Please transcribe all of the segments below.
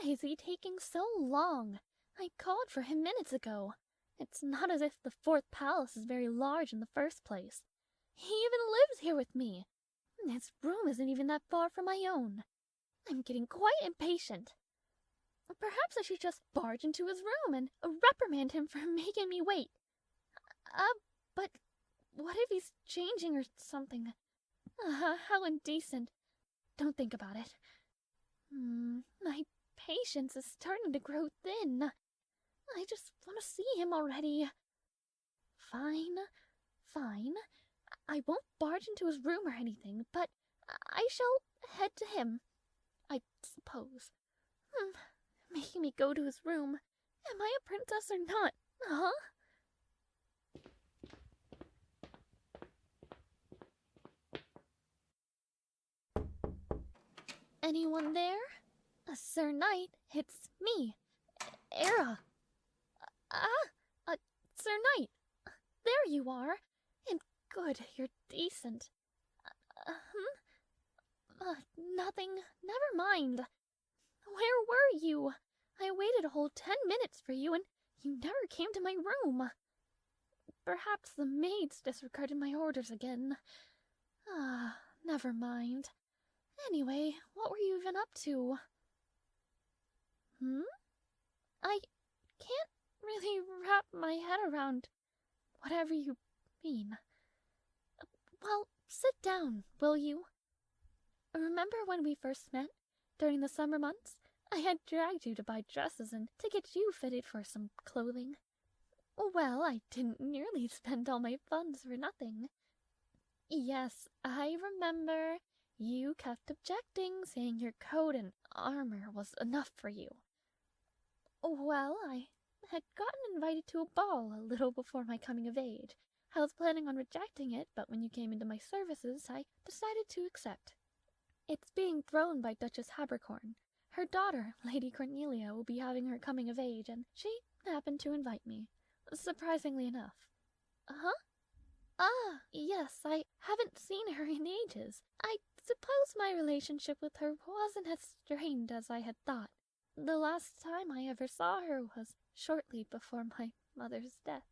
Why is he taking so long? I called for him minutes ago. It's not as if the fourth palace is very large in the first place. He even lives here with me. His room isn't even that far from my own. I'm getting quite impatient. Perhaps I should just barge into his room and reprimand him for making me wait. But what if he's changing or something? How indecent. Don't think about it. My patience is starting to grow thin. I just want to see him already. Fine. I won't barge into his room or anything, but I shall head to him, I suppose. Making me go to his room. Am I a princess or not? Huh? Anyone there? Sir Knight, it's me, Aera. Sir Knight, there you are. And good, you're decent. Nothing, never mind. Where were you? I waited a whole 10 minutes for you, and you never came to my room. Perhaps the maids disregarded my orders again. Never mind. Anyway, what were you even up to? I can't really wrap my head around whatever you mean. Well, sit down, will you? Remember when we first met, during the summer months? I had dragged you to buy dresses and to get you fitted for some clothing. Well, I didn't nearly spend all my funds for nothing. Yes, I remember. You kept objecting, saying your coat and armor was enough for you. Well, I had gotten invited to a ball a little before my coming of age. I was planning on rejecting it, but when you came into my services, I decided to accept. It's being thrown by Duchess Habercorn. Her daughter, Lady Cornelia, will be having her coming of age, and she happened to invite me, surprisingly enough. Yes, I haven't seen her in ages. I suppose my relationship with her wasn't as strained as I had thought. The last time I ever saw her was shortly before my mother's death.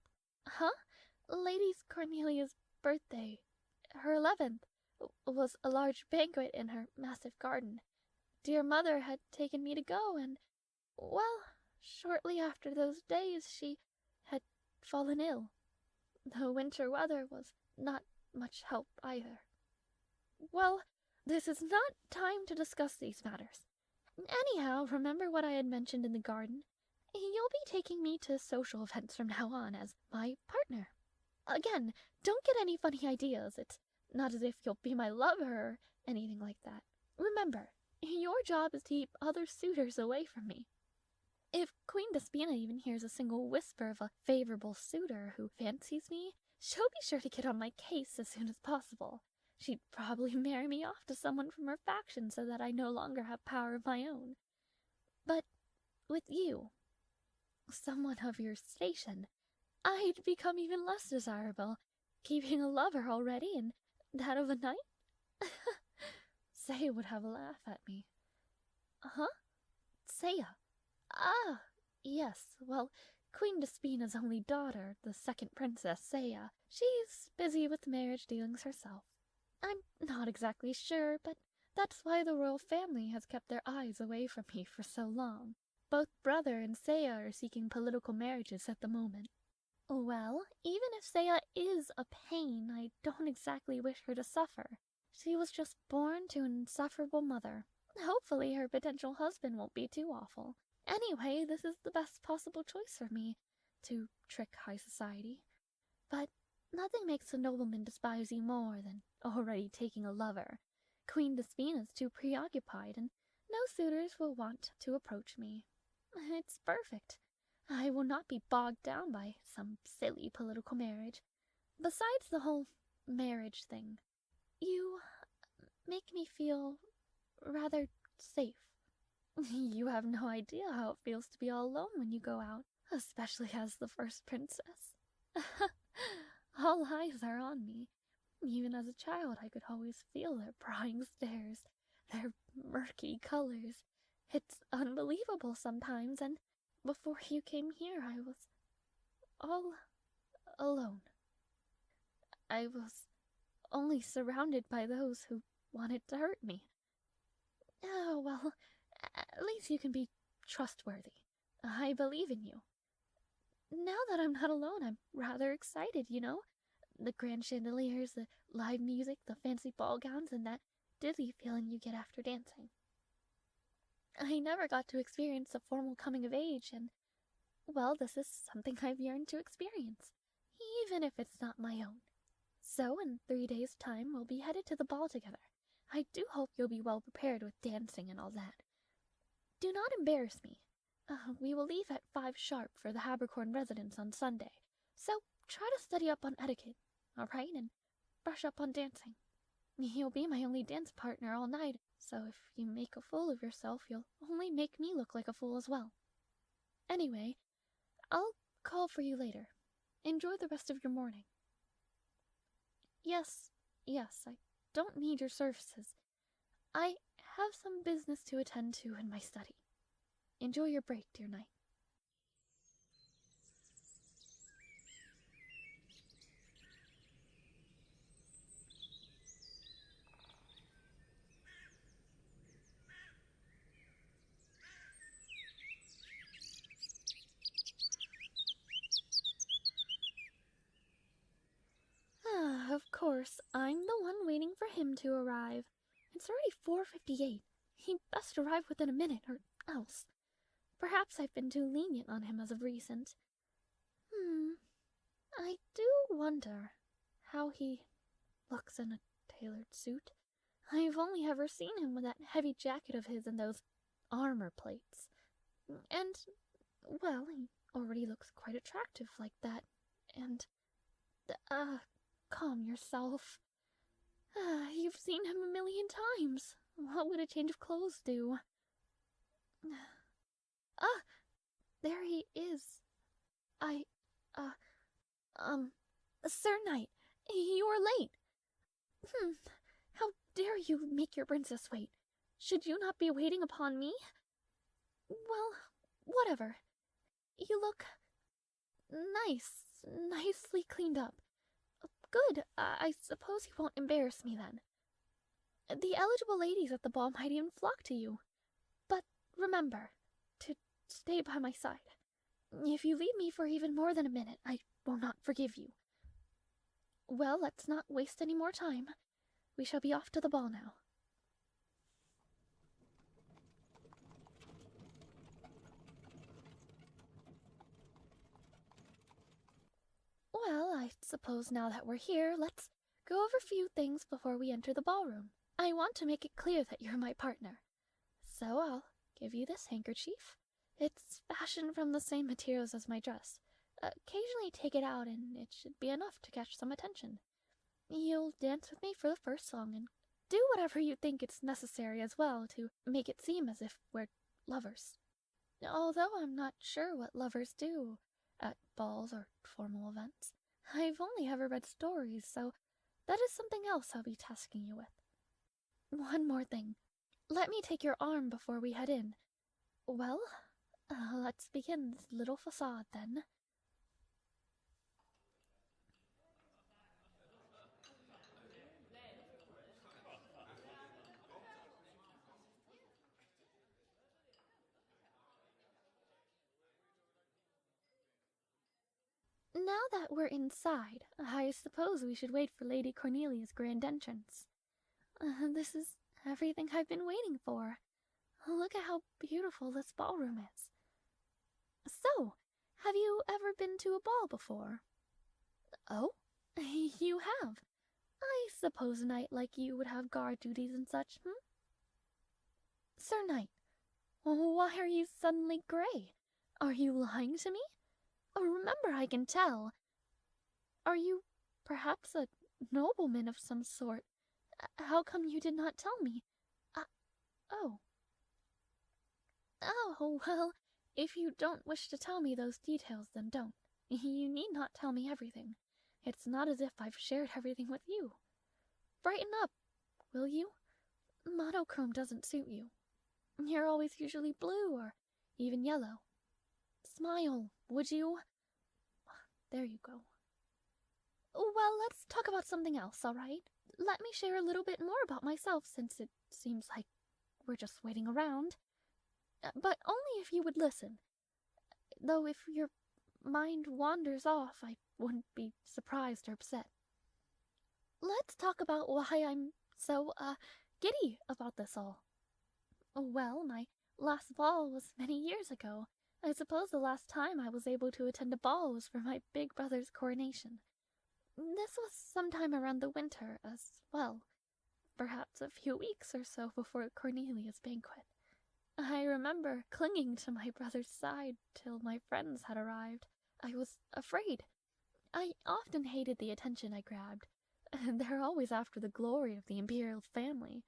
Lady Cornelia's birthday, her 11th, was a large banquet in her massive garden. Dear mother had taken me to go, and, well, shortly after those days she had fallen ill. The winter weather was not much help either. Well, this is not time to discuss these matters. Anyhow, remember what I had mentioned in the garden? You'll be taking me to social events from now on as my partner. Again, don't get any funny ideas. It's not as if you'll be my lover or anything like that. Remember, your job is to keep other suitors away from me. If Queen Despina even hears a single whisper of a favorable suitor who fancies me, she'll be sure to get on my case as soon as possible. She'd probably marry me off to someone from her faction so that I no longer have power of my own. But with you, someone of your station, I'd become even less desirable, keeping a lover already and that of a knight? Seia would have a laugh at me. Seia. Yes, well, Queen Despina's only daughter, the second Princess Seia, she's busy with marriage dealings herself. I'm not exactly sure, but that's why the royal family has kept their eyes away from me for so long. Both brother and Seia are seeking political marriages at the moment. Well, even if Seia is a pain, I don't exactly wish her to suffer. She was just born to an insufferable mother. Hopefully her potential husband won't be too awful. Anyway, this is the best possible choice for me, to trick high society. But nothing makes a nobleman despise you more than already taking a lover. Queen Despina's too preoccupied, and no suitors will want to approach me. It's perfect. I will not be bogged down by some silly political marriage. Besides the whole marriage thing, you make me feel rather safe. You have no idea how it feels to be all alone when you go out, especially as the first princess. All eyes are on me. Even as a child, I could always feel their prying stares, their murky colors, It's unbelievable sometimes, and before you came here, I was all alone. I was only surrounded by those who wanted to hurt me. Oh, well, at least you can be trustworthy. I believe in you. Now that I'm not alone, I'm rather excited, you know? The grand chandeliers, the live music, the fancy ball gowns, and that dizzy feeling you get after dancing. I never got to experience a formal coming of age, and, well, this is something I've yearned to experience, even if it's not my own. So, in 3 days' time, we'll be headed to the ball together. I do hope you'll be well prepared with dancing and all that. Do not embarrass me. We will leave at 5 sharp for the Habercorn residence on Sunday, so try to study up on etiquette, all right, and brush up on dancing. You'll be my only dance partner all night, so if you make a fool of yourself, you'll only make me look like a fool as well. Anyway, I'll call for you later. Enjoy the rest of your morning. Yes, I don't need your services. I have some business to attend to in my study. Enjoy your break, dear knight. Of course, I'm the one waiting for him to arrive. It's already 4:58. He'd best arrive within a minute, or else. Perhaps I've been too lenient on him as of recent. I do wonder how he looks in a tailored suit. I've only ever seen him with that heavy jacket of his and those armor plates. And, well, he already looks quite attractive like that. And, calm yourself. You've seen him a million times. What would a change of clothes do? There he is. Sir Knight, you are late. How dare you make your princess wait? Should you not be waiting upon me? Well, whatever. You look nicely cleaned up. Good, I suppose you won't embarrass me then. The eligible ladies at the ball might even flock to you. But remember, to stay by my side. If you leave me for even more than a minute, I will not forgive you. Well, let's not waste any more time. We shall be off to the ball now. Well, I suppose now that we're here, let's go over a few things before we enter the ballroom. I want to make it clear that you're my partner. So I'll give you this handkerchief. It's fashioned from the same materials as my dress. Occasionally take it out and it should be enough to catch some attention. You'll dance with me for the first song and do whatever you think it's necessary as well to make it seem as if we're lovers. Although I'm not sure what lovers do at balls or formal events. I've only ever read stories, so that is something else I'll be tasking you with. One more thing. Let me take your arm before we head in. Well, let's begin this little facade then. Now that we're inside, I suppose we should wait for Lady Cornelia's grand entrance. This is everything I've been waiting for. Look at how beautiful this ballroom is. So, have you ever been to a ball before? Oh, you have. I suppose a knight like you would have guard duties and such, Sir Knight, why are you suddenly gray? Are you lying to me? Remember, I can tell. Are you perhaps a nobleman of some sort? How come you did not tell me? Oh. Oh, well, if you don't wish to tell me those details, then don't. You need not tell me everything. It's not as if I've shared everything with you. Brighten up, will you? Monochrome doesn't suit you. You're always usually blue or even yellow. Smile, would you? There you go. Well, let's talk about something else, all right? Let me share a little bit more about myself, since it seems like we're just waiting around. But only if you would listen. Though if your mind wanders off, I wouldn't be surprised or upset. Let's talk about why I'm so, giddy about this all. Well, my last ball was many years ago. I suppose the last time I was able to attend a ball was for my big brother's coronation. This was sometime around the winter as well, perhaps a few weeks or so before Cornelia's banquet. I remember clinging to my brother's side till my friends had arrived. I was afraid. I often hated the attention I grabbed, and they're always after the glory of the imperial family.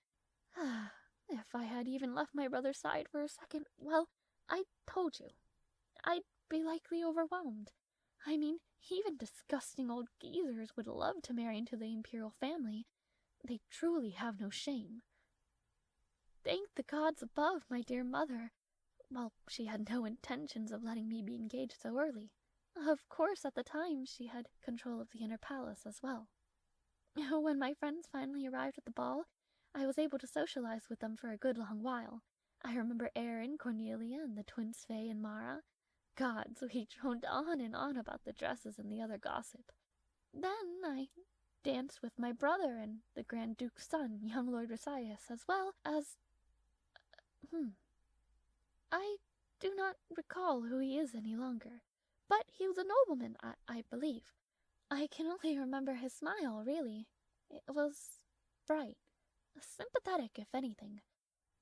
If I had even left my brother's side for a second, well, I told you, I'd be likely overwhelmed. I mean, even disgusting old geezers would love to marry into the imperial family. They truly have no shame. Thank the gods above, my dear mother. Well, she had no intentions of letting me be engaged so early. Of course, at the time, she had control of the inner palace as well. When my friends finally arrived at the ball, I was able to socialize with them for a good long while. I remember Aaron, Cornelia, and the twins Faye and Mara. Gods, we droned on and on about the dresses and the other gossip. Then I danced with my brother and the Grand Duke's son, young Lord Rasius, as well as... I do not recall who he is any longer, but he was a nobleman, I believe. I can only remember his smile, really. It was bright, sympathetic, if anything.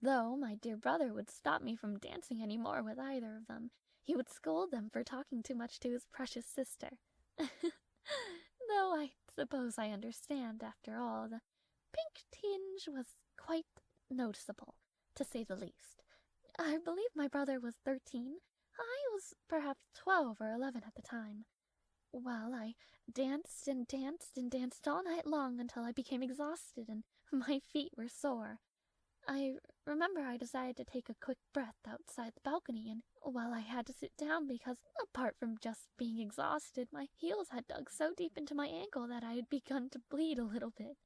Though my dear brother would stop me from dancing any more with either of them. He would scold them for talking too much to his precious sister. Though I suppose I understand, after all, the pink tinge was quite noticeable, to say the least. I believe my brother was 13. I was perhaps 12 or 11 at the time. Well, I danced and danced and danced all night long until I became exhausted and my feet were sore. I remember I decided to take a quick breath outside the balcony, and while I had to sit down because, apart from just being exhausted, my heels had dug so deep into my ankle that I had begun to bleed a little bit.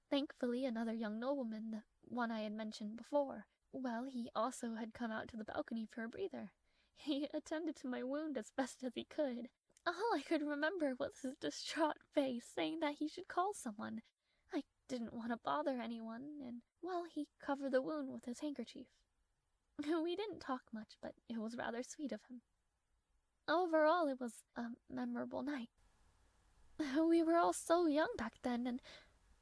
Thankfully, another young nobleman, the one I had mentioned before, well, he also had come out to the balcony for a breather. He attended to my wound as best as he could. All I could remember was his distraught face saying that he should call someone. I didn't want to bother anyone, and, well, he covered the wound with his handkerchief. We didn't talk much, but it was rather sweet of him. Overall, it was a memorable night. We were all so young back then, and,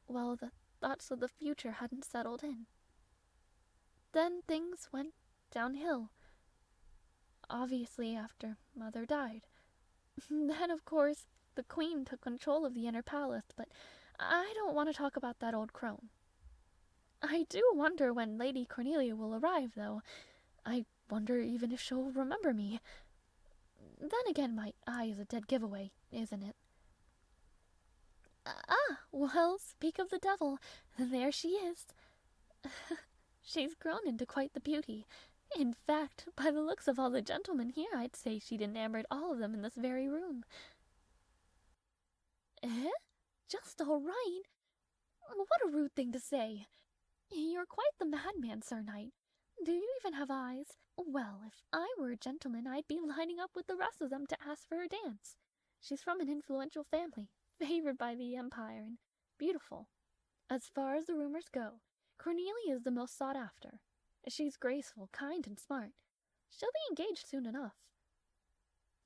well, the thoughts of the future hadn't settled in. Then things went downhill. Obviously, after Mother died. Then, of course, the Queen took control of the inner palace, but I don't want to talk about that old crone. I do wonder when Lady Cornelia will arrive, though. I wonder even if she'll remember me. Then again, my eye is a dead giveaway, isn't it? Well, speak of the devil, there she is. She's grown into quite the beauty. In fact, by the looks of all the gentlemen here, I'd say she'd enamored all of them in this very room. Eh? Just all right? What a rude thing to say. You're quite the madman, Sir Knight. Do you even have eyes? Well, if I were a gentleman, I'd be lining up with the rest of them to ask for her dance. She's from an influential family, favored by the Empire, and beautiful. As far as the rumors go, Cornelia is the most sought after. She's graceful, kind, and smart. She'll be engaged soon enough.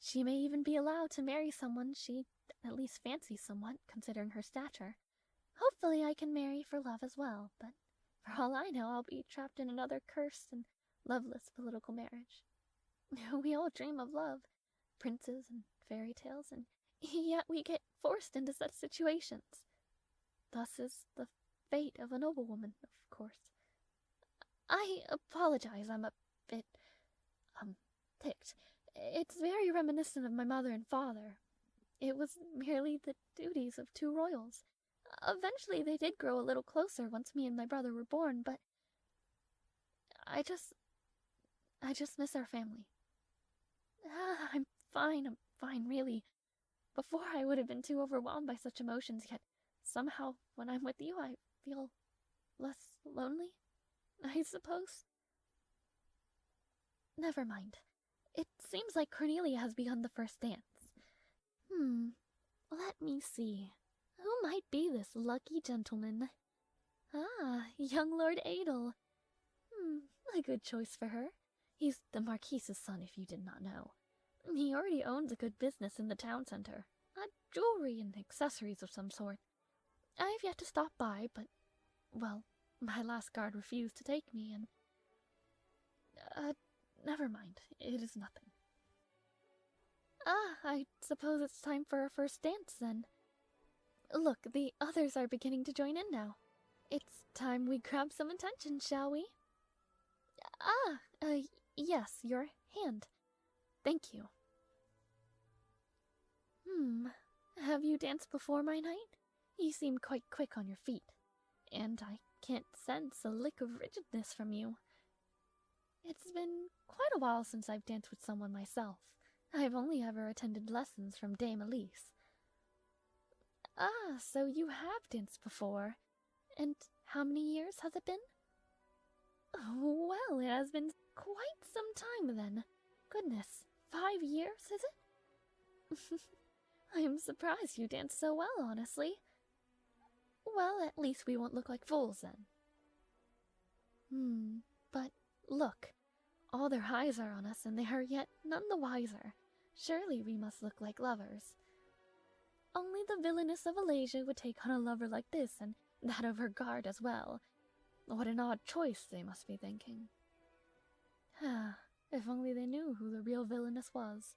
She may even be allowed to marry someone she at least fancies somewhat, considering her stature. Hopefully I can marry for love as well, but for all I know, I'll be trapped in another cursed and loveless political marriage. We all dream of love, princes and fairy tales, and yet we get forced into such situations. Thus is the fate of a noblewoman, of course. I apologize, I'm a bit, ticked. It's very reminiscent of my mother and father. It was merely the duties of two royals. Eventually they did grow a little closer once me and my brother were born, but I just miss our family. I'm fine, really. Before I would have been too overwhelmed by such emotions, yet somehow when I'm with you I feel less lonely, I suppose. Never mind. It seems like Cornelia has begun the first dance. Let me see. Who might be this lucky gentleman? Ah, young Lord Adel. A good choice for her. He's the Marquise's son, if you did not know. He already owns a good business in the town center. Jewelry and accessories of some sort. I've yet to stop by, but, well, my last guard refused to take me, and... never mind. It is nothing. I suppose it's time for our first dance, then. Look, the others are beginning to join in now. It's time we grab some attention, shall we? Yes, your hand. Thank you. Have you danced before, my knight? You seem quite quick on your feet, and I can't sense a lick of rigidness from you. It's been quite a while since I've danced with someone myself. I've only ever attended lessons from Dame Alias. So you have danced before. And how many years has it been? Oh, well, it has been quite some time then. Goodness, 5 years, is it? I am surprised you dance so well, honestly. Well, at least we won't look like fools then. But look, all their eyes are on us and they are yet none the wiser. Surely we must look like lovers. Only the villainess of Alias would take on a lover like this, and that of her guard as well. What an odd choice, they must be thinking. If only they knew who the real villainess was.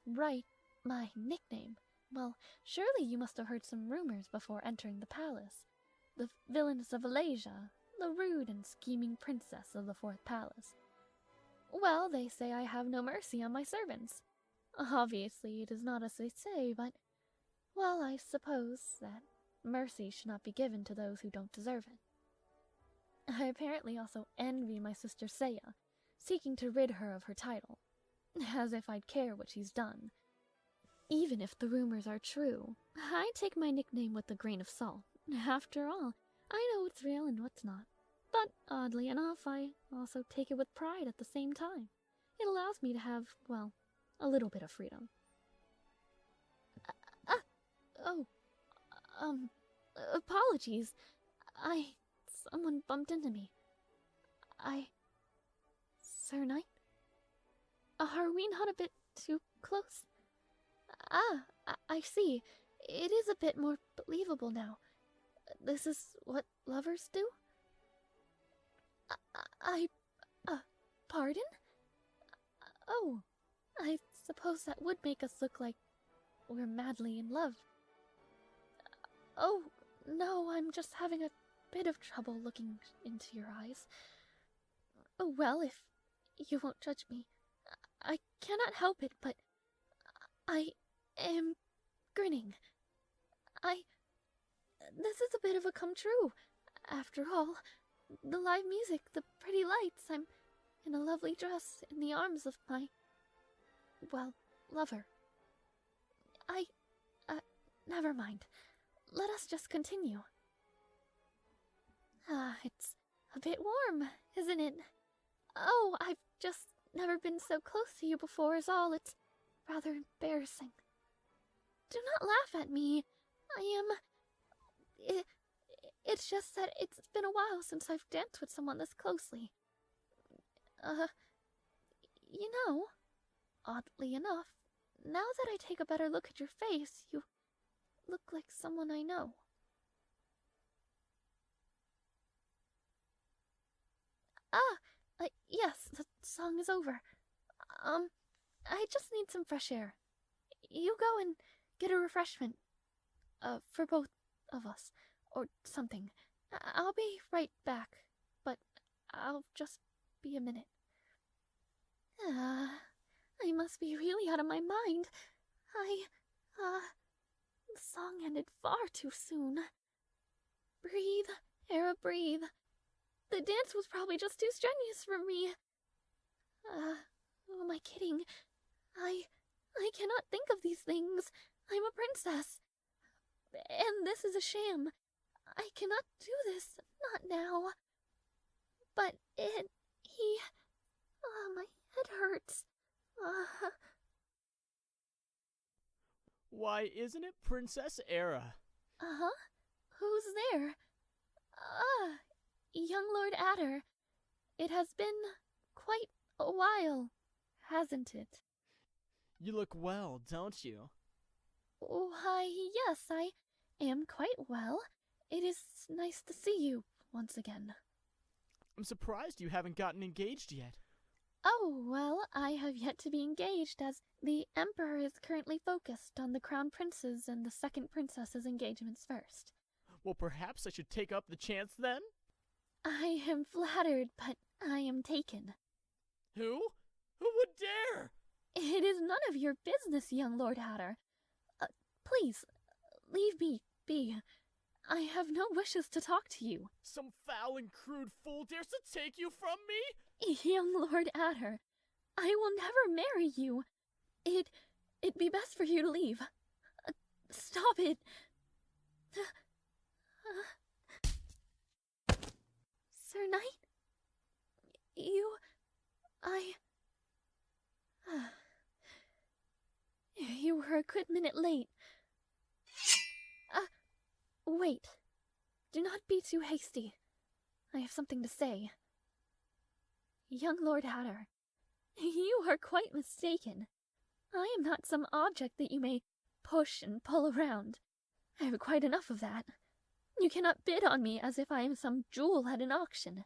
Right, my nickname. Well, surely you must have heard some rumors before entering the palace. The villainess of Alias, the rude and scheming princess of the 4th palace. Well, they say I have no mercy on my servants. Obviously, it is not as they say, but, well, I suppose that mercy should not be given to those who don't deserve it. I apparently also envy my sister Seia, seeking to rid her of her title. As if I'd care what she's done. Even if the rumors are true, I take my nickname with a grain of salt. After all, I know what's real and what's not. But, oddly enough, I also take it with pride at the same time. It allows me to have, well, a little bit of freedom. Apologies. Someone bumped into me. Sir Knight? Are we not a bit too close? I see. It is a bit more believable now. This is what lovers do? Pardon? Oh, I suppose that would make us look like we're madly in love. Oh, no, I'm just having a bit of trouble looking into your eyes. Oh, well, if you won't judge me, I cannot help it, but I am grinning. This is a bit of a come true. After all, the live music, the pretty lights, I'm in a lovely dress in the arms of my, well, lover. Never mind. Let us just continue. It's a bit warm, isn't it? Oh, I've just never been so close to you before is all. It's rather embarrassing. Do not laugh at me. It's just that it's been a while since I've danced with someone this closely. You know, oddly enough, now that I take a better look at your face, you look like someone I know. Yes, the song is over. I just need some fresh air. You go and get a refreshment. For both of us, or something. I'll be right back, but I'll just be a minute. I must be really out of my mind. The song ended far too soon. Breathe, Aera, breathe. The dance was probably just too strenuous for me. Who am I kidding? I cannot think of these things. I'm a princess. And this is a sham. I cannot do this. Not now. But my head hurts. Why, isn't it Princess Aera? Uh-huh. Who's there? Young Lord Adder. It has been quite a while, hasn't it? You look well, don't you? Why, yes, I am quite well. It is nice to see you once again. I'm surprised you haven't gotten engaged yet. Oh, well, I have yet to be engaged, as the Emperor is currently focused on the Crown Prince's and the second Princess's engagements first. Well, perhaps I should take up the chance then? I am flattered, but I am taken. Who? Who would dare? It is none of your business, young Lord Hatter. Please, leave me be. I have no wishes to talk to you. Some foul and crude fool dares to take you from me? Young Lord Adder, I will never marry you. It'd be best for you to leave. Stop it. Sir Knight? You were a good minute late. Wait. Do not be too hasty. I have something to say. Young Lord Hatter, you are quite mistaken. I am not some object that you may push and pull around. I have quite enough of that. You cannot bid on me as if I am some jewel at an auction.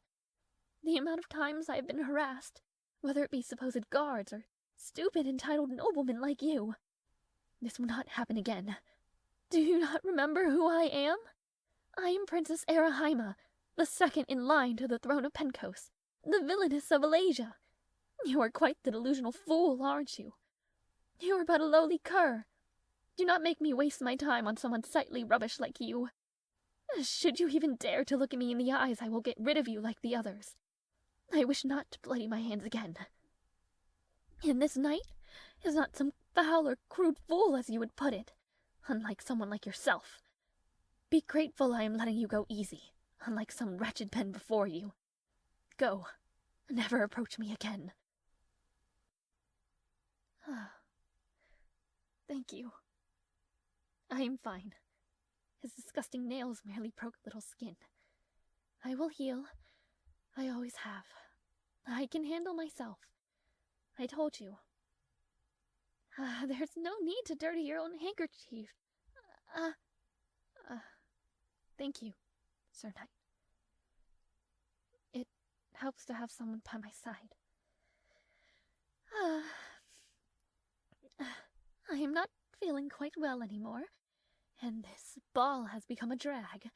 The amount of times I have been harassed, whether it be supposed guards or stupid entitled noblemen like you. This will not happen again. Do you not remember who I am? I am Princess Aera, the second in line to the throne of Pencos, the villainess of Alasia. You are quite the delusional fool, aren't you? You are but a lowly cur. Do not make me waste my time on some unsightly rubbish like you. Should you even dare to look at me in the eyes, I will get rid of you like the others. I wish not to bloody my hands again. And this knight is not some foul or crude fool, as you would put it, unlike someone like yourself. Be grateful I am letting you go easy, unlike some wretched men before you. Go. Never approach me again. Thank you. I am fine. His disgusting nails merely broke little skin. I will heal. I always have. I can handle myself. I told you. There's no need to dirty your own handkerchief. Thank you, Sir Knight. It helps to have someone by my side. I am not feeling quite well anymore, and this ball has become a drag.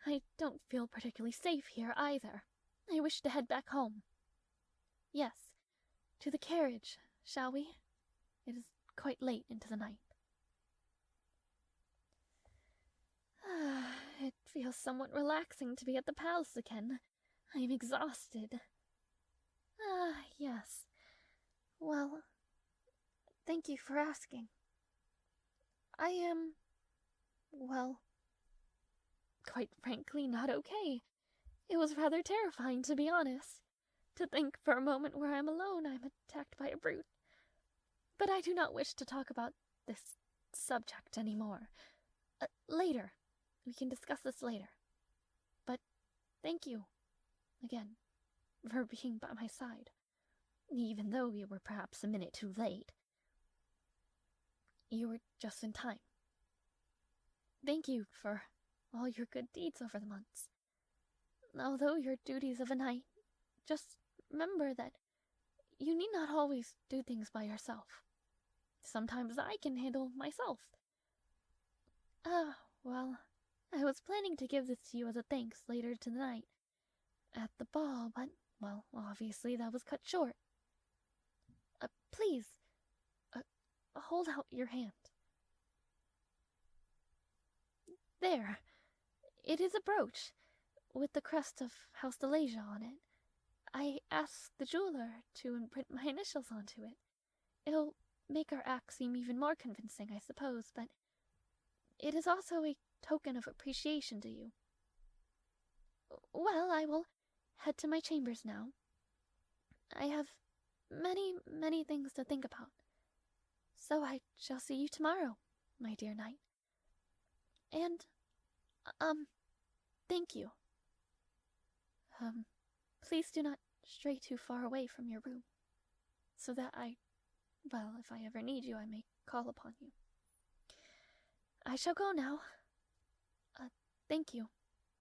I don't feel particularly safe here either. I wish to head back home. Yes, to the carriage, shall we? It is quite late into the night. It feels somewhat relaxing to be at the palace again. I am exhausted. Yes. Well, thank you for asking. I am, well, quite frankly not okay. It was rather terrifying, to be honest. To think for a moment where I'm alone, I'm attacked by a brute. But I do not wish to talk about this subject anymore. Later. We can discuss this later. But thank you, again, for being by my side, even though you were perhaps a minute too late. You were just in time. Thank you for all your good deeds over the months. Although your duties of a knight, just remember that you need not always do things by yourself. Sometimes I can handle myself. Well, I was planning to give this to you as a thanks later tonight at the ball, but, well, obviously that was cut short. Please, hold out your hand. There. It is a brooch, with the crest of House Alasia on it. I asked the jeweler to imprint my initials onto it. It'll make our act seem even more convincing, I suppose, but it is also a token of appreciation to you. Well, I will head to my chambers now. I have many, many things to think about. So I shall see you tomorrow, my dear knight. And, thank you. Please do not stray too far away from your room, so that if I ever need you, I may call upon you. I shall go now. Thank you.